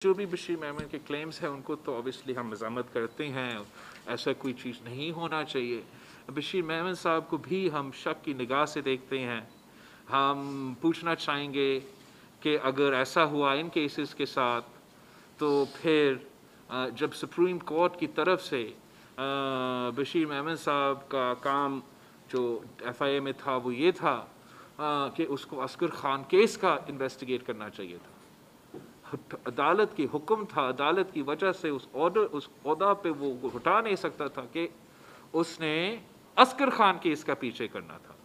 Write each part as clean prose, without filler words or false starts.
जो भी बशीर मेमन के क्लेम्स हैं उनको तो ऑब्वियसली हम मज़म्मत करते हैं, ऐसा कोई चीज़ नहीं होना चाहिए। बशीर मेमन साहब को भी हम शक की निगाह से देखते हैं। हम पूछना चाहेंगे कि अगर ऐसा हुआ इन केसेस के साथ, तो फिर जब सुप्रीम कोर्ट की तरफ से बशीर मेमन साहब का काम जो FIA में था वो ये था कि उसको अस्कर खान केस का इन्वेस्टिगेट करना चाहिए था। अदालत की हुक्म था, अदालत की वजह से उस ओहदा पे वो हटा नहीं सकता था कि उसने अस्कर खान केस का पीछे करना था।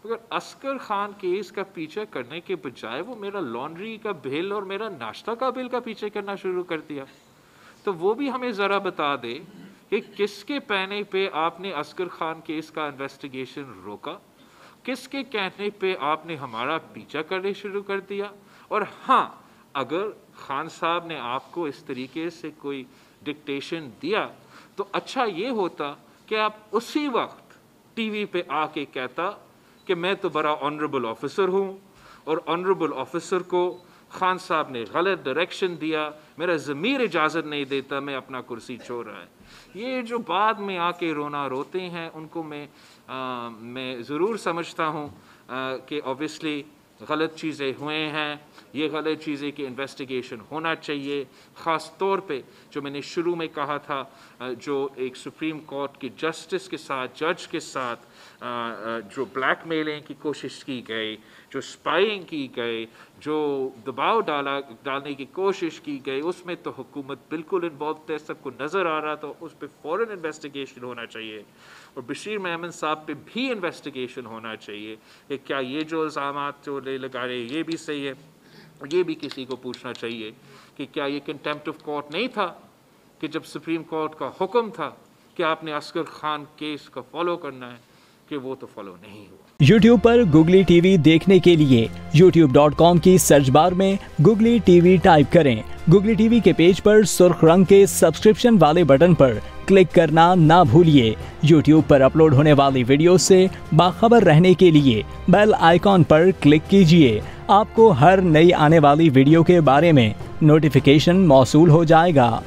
अगर अस्कर खान केस का पीछे करने के बजाय वो मेरा लॉन्ड्री का बिल और मेरा नाश्ता का बिल का पीछे करना शुरू कर दिया, तो वो भी हमें ज़रा बता दे कि किसके कहने पे आपने अस्कर खान केस का इन्वेस्टिगेशन रोका, किसके कहने पे आपने हमारा पीछा करने शुरू कर दिया। और हाँ, अगर खान साहब ने आपको इस तरीके से कोई डिक्टेशन दिया तो अच्छा ये होता कि आप उसी वक्त TV पे आके कहता कि मैं तो बड़ा ऑनरेबल ऑफिसर हूँ और ऑनरेबल ऑफिसर को खान साहब ने गलत डायरेक्शन दिया, मेरा ज़मीर इजाज़त नहीं देता, मैं अपना कुर्सी छोड़ रहा है। ये जो बाद में आके रोना रोते हैं उनको मैं ज़रूर समझता हूँ कि ऑब्वियसली गलत चीज़ें हुए हैं, ये गलत चीज़ें की इन्वेस्टिगेशन होना चाहिए। ख़ास तौर पे जो मैंने शुरू में कहा था, जो एक सुप्रीम कोर्ट के जस्टिस के साथ, जज के साथ जो ब्लैकमेलिंग की कोशिश की गई, जो स्पाइंग की गई, जो दबाव डालने की कोशिश की गई, उसमें तो हुकूमत बिल्कुल इन्वॉल्व थे, सबको नज़र आ रहा था। उस पर फ़ौरन इन्वेस्टिगेशन होना चाहिए और बशीर मेमन साहब पे भी इन्वेस्टिगेशन होना चाहिए कि क्या ये जो इल्ज़ामात जो लगा रहे ये भी सही है। ये भी किसी को पूछना चाहिए कि क्या ये कंटेम्प्ट ऑफ कोर्ट नहीं था कि जब सुप्रीम कोर्ट का हुक्म था कि आपने अस्कर खान केस का फॉलो करना है, कि वो तो फॉलो नहीं हुआ। YouTube पर गुगली TV देखने के लिए youtube.com की सर्च बार में गुगली TV टाइप करें। गुगली TV के पेज पर सुर्ख रंग के सब्सक्रिप्शन वाले बटन पर क्लिक करना ना भूलिए। YouTube पर अपलोड होने वाली वीडियो से बाखबर रहने के लिए बेल आइकॉन पर क्लिक कीजिए। आपको हर नई आने वाली वीडियो के बारे में नोटिफिकेशन मौसूल हो जाएगा।